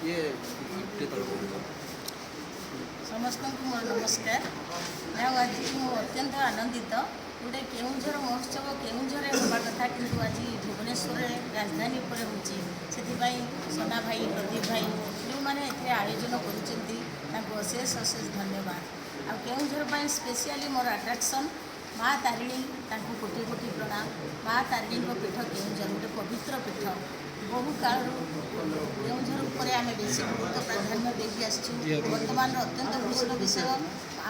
ये समस्त को मोर नमस्कार। आज अत्यंत आनंदित गोटे केउझर महोत्सव केउझर होगा कथा किंतु आज भुवनेश्वर राजधानी पर होती सोना भाई प्रदीप भाई जो मैंने आयोजन करेष अशेष धन्यवाद। आउझर स्पेशली मोर अट्राक्शन माँ तारिणी कोटि कोटि प्रणाम। माँ तारिणी पीठ केउझर गोटे पवित्र पीठ बहु काल केउझर उपर आम बेसी गुरुत्व प्राधान्य देखी आसचु। बर्तमान अत्यंत खुशी विषय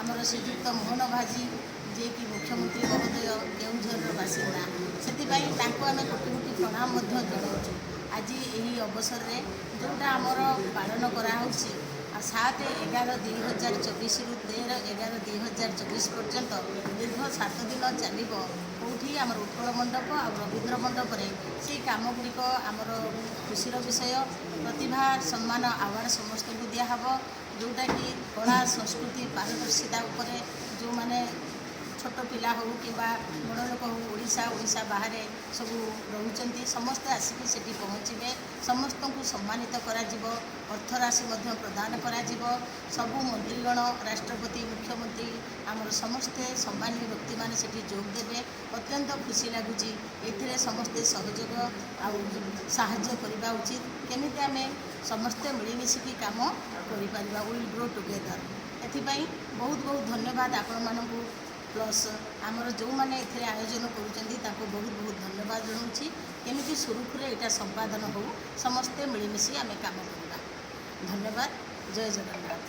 आमर श्रीजुक्त मोहन भाजी जे कि मुख्यमंत्री महोदय केउझर बासिंदा से आम कोटि कोटि प्रणाम जनाऊँ। आज यही अवसर में जोटा आमर पालन कराऊँ 7/11/2024 रु 13/11/2024 पर्यंत दीर्घ 7 दिन चलो कौटी आम उत्कल मंडप आ रवींद्र मंडप से कम गुड़िक आमर खुशी विषय प्रतिभा सम्मान आवार्ड समस्त को दिहब जोटा कि कला संस्कृति पारदर्शिता जो मैंने छोट पिला हो कि बड़ लोक हो ओडिशा बाहर सब रोचंती समस्ते आसिक सेठी पहुँचे समस्त को सम्मानित करा अर्थ राशि प्रदान करा सबू मंत्रीगण राष्ट्रपति मुख्यमंत्री आमर समस्ते सम्मानित व्यक्ति मैंने सेठी जोग देवे अत्यंत खुशी लगुच। ए समस्ते सहयोग आहाଯ୍य करवा उचित केमी आम समस्ते मिलमिशिकी कम कर विल ग्रो टुगेदर। एथिपाई बहुत बहुत धन्यवाद आपण मानू प्लस आमर जो मैंने आयोजन कर बहुत बहुत धन्यवाद जनाऊँ। केमी सुरुखुरे यहाँ संपादन हो समस्ते मिलमिशी आम कम करवा। धन्यवाद। जय जगन्नाथ।